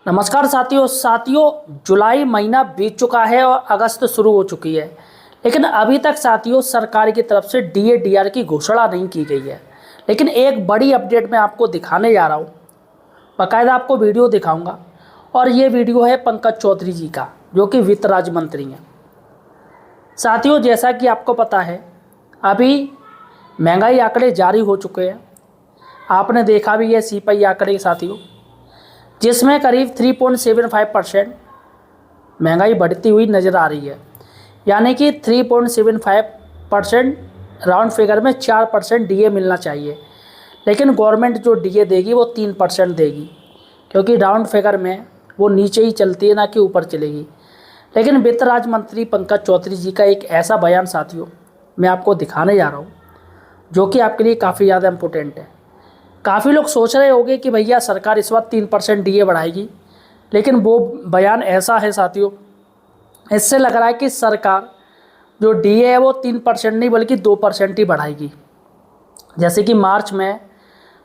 नमस्कार साथियों जुलाई महीना बीत चुका है और अगस्त शुरू हो चुकी है। लेकिन अभी तक साथियों सरकार की तरफ से डीए डीआर की घोषणा नहीं की गई है। लेकिन एक बड़ी अपडेट मैं आपको दिखाने जा रहा हूँ, बाकायदा आपको वीडियो दिखाऊंगा। और ये वीडियो है पंकज चौधरी जी का, जो कि वित्त राज्य मंत्री हैं। साथियों जैसा कि आपको पता है, अभी महंगाई आंकड़े जारी हो चुके हैं। आपने देखा भी है सीपीआई आंकड़े साथियों, जिसमें करीब 3.75% महंगाई बढ़ती हुई नज़र आ रही है। यानी कि 3.75% राउंड फिगर में 4% डीए मिलना चाहिए, लेकिन गवर्नमेंट जो डीए देगी वो 3% देगी, क्योंकि राउंड फिगर में वो नीचे ही चलती है, ना कि ऊपर चलेगी। लेकिन वित्त राज्य मंत्री पंकज चौधरी जी का एक ऐसा बयान साथियों मैं आपको दिखाने जा रहा हूँ, जो कि आपके लिए काफ़ी ज़्यादा इम्पोर्टेंट है। काफ़ी लोग सोच रहे होंगे कि भैया सरकार इस वक्त 3% डीए बढ़ाएगी, लेकिन वो बयान ऐसा है साथियों, इससे लग रहा है कि सरकार जो डीए है वो 3% नहीं बल्कि 2% ही बढ़ाएगी। जैसे कि मार्च में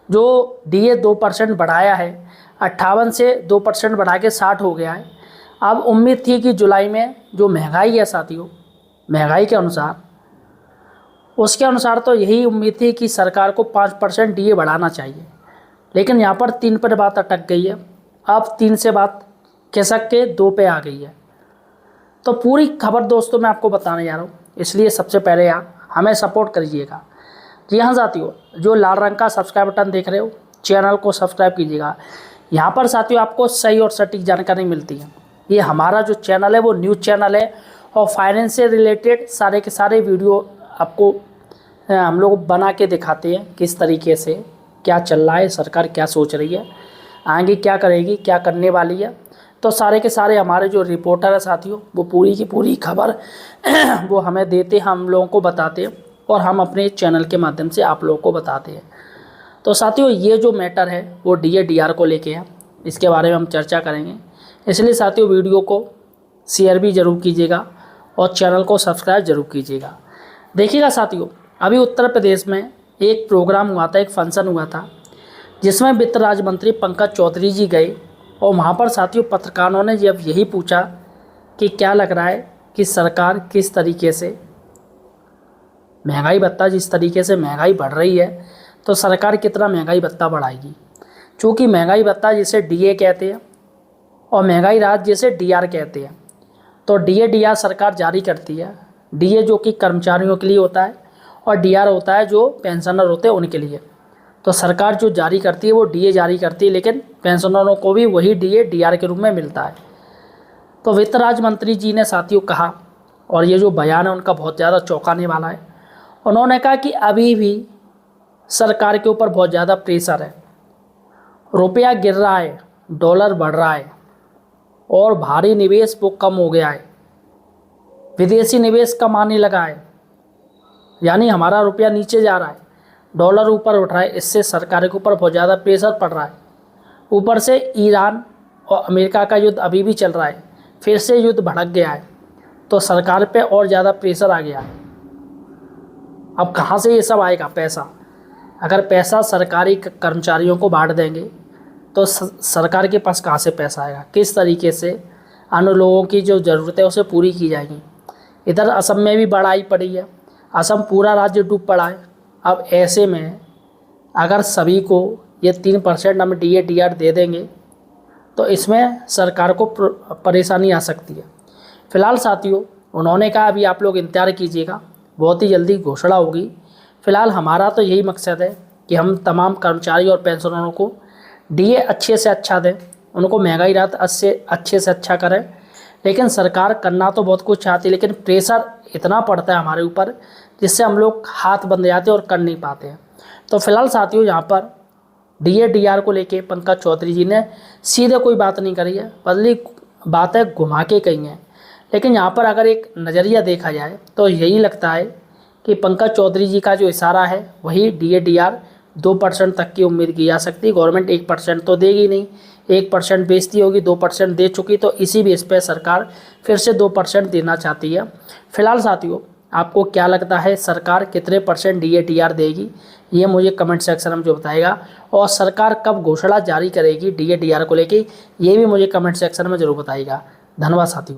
जो डीए 2% बढ़ाया है, 58 से 2% बढ़ा के 60 हो गया है। अब उम्मीद थी कि जुलाई में जो महंगाई है साथियों, महंगाई के अनुसार उसके अनुसार तो यही उम्मीद थी कि सरकार को 5% डीए बढ़ाना चाहिए, लेकिन यहाँ पर 3 पर बात अटक गई है। अब 3 से बात खिसक के 2 पे आ गई है। तो पूरी खबर दोस्तों मैं आपको बताने जा रहा हूँ, इसलिए सबसे पहले आप हमें सपोर्ट करिएगा। जी हाँ साथियों, जो लाल रंग का सब्सक्राइब बटन देख रहे हो, चैनल को सब्सक्राइब कीजिएगा। यहाँ पर साथियों आपको सही और सटीक जानकारी मिलती है। ये हमारा जो चैनल है वो न्यूज़ चैनल है, और फाइनेंस से रिलेटेड सारे के सारे वीडियो आपको हम लोग बना के दिखाते हैं, किस तरीके से क्या चल रहा है, सरकार क्या सोच रही है, आगे क्या करेगी, क्या करने वाली है। तो सारे के सारे हमारे जो रिपोर्टर है साथियों, वो पूरी की पूरी खबर वो हमें देते हैं, हम लोगों को बताते हैं, और हम अपने चैनल के माध्यम से आप लोगों को बताते हैं। तो साथियों ये जो मैटर है वो डीए डीआर को लेके है, इसके बारे में हम चर्चा करेंगे। इसलिए साथियों वीडियो को शेयर भी ज़रूर कीजिएगा और चैनल को सब्सक्राइब ज़रूर कीजिएगा। देखिएगा साथियों, अभी उत्तर प्रदेश में एक प्रोग्राम हुआ था, एक फंक्शन हुआ था, जिसमें वित्त राज्य मंत्री पंकज चौधरी जी गए। और वहाँ पर साथियों पत्रकारों ने जब यही पूछा कि क्या लग रहा है कि सरकार किस तरीके से महंगाई भत्ता, जिस तरीके से महंगाई बढ़ रही है, तो सरकार कितना महंगाई भत्ता बढ़ाएगी। चूँकि महंगाई भत्ता जिसे डीए कहते हैं और महंगाई राहत जिसे डीआर कहते हैं, तो डीए डीआर सरकार जारी करती है। डीए जो कि कर्मचारियों के लिए होता है, और डीआर होता है जो पेंशनर होते हैं उनके लिए। तो सरकार जो जारी करती है वो डीए जारी करती है, लेकिन पेंशनरों को भी वही डीए डीआर के रूप में मिलता है। तो वित्त राज्य मंत्री जी ने साथियों कहा, और ये जो बयान है उनका बहुत ज़्यादा चौंकाने वाला है। उन्होंने कहा कि अभी भी सरकार के ऊपर बहुत ज़्यादा प्रेशर है, रुपया गिर रहा है, डॉलर बढ़ रहा है, और भारी निवेश वो कम हो गया है, विदेशी निवेश कम आने लगा है। यानी हमारा रुपया नीचे जा रहा है, डॉलर ऊपर उठ रहा है। इससे सरकार के ऊपर बहुत ज़्यादा प्रेशर पड़ रहा है। ऊपर से ईरान और अमेरिका का युद्ध अभी भी चल रहा है, फिर से युद्ध भड़क गया है, तो सरकार पे और ज़्यादा प्रेशर आ गया है। अब कहाँ से ये सब आएगा पैसा? अगर पैसा सरकारी कर्मचारियों को बांट देंगे तो सरकार के पास कहाँ से पैसा आएगा? किस तरीके से अन्य लोगों की जो ज़रूरत है उसे पूरी की जाएगी? इधर असम में भी बाढ़ आई पड़ी है, असम पूरा राज्य डूब पड़ा है। अब ऐसे में अगर सभी को ये 3% हम डीए डीआर दे देंगे तो इसमें सरकार को परेशानी आ सकती है। फ़िलहाल साथियों उन्होंने कहा अभी आप लोग इंतज़ार कीजिएगा, बहुत ही जल्दी घोषणा होगी। फ़िलहाल हमारा तो यही मकसद है कि हम तमाम कर्मचारी और पेंशनरों को डीए अच्छे से अच्छा दें, उनको महंगाई राहत अच्छे से अच्छा करें। लेकिन सरकार करना तो बहुत कुछ चाहती है, लेकिन प्रेशर इतना पड़ता है हमारे ऊपर, जिससे हम लोग हाथ बंध जाते हैं और कर नहीं पाते हैं। तो फिलहाल साथियों यहाँ पर डीए डीआर को लेके पंकज चौधरी जी ने सीधे कोई बात नहीं करी है, बदली बातें घुमा के कही हैं। लेकिन यहाँ पर अगर एक नज़रिया देखा जाए तो यही लगता है कि पंकज चौधरी जी का जो इशारा है वही डीए डीआर 2% तक की उम्मीद की जा सकती है। गवर्नमेंट 1% तो देगी नहीं, 1% बेचती होगी, 2% दे चुकी, तो इसी बेस पे सरकार फिर से 2% देना चाहती है। फिलहाल साथियों आपको क्या लगता है सरकार कितने % DATR देगी, ये मुझे कमेंट सेक्शन में जो बताएगा। और सरकार कब घोषणा जारी करेगी DATR को लेके, ये भी मुझे कमेंट सेक्शन में ज़रूर बताइएगा। धन्यवाद साथियों।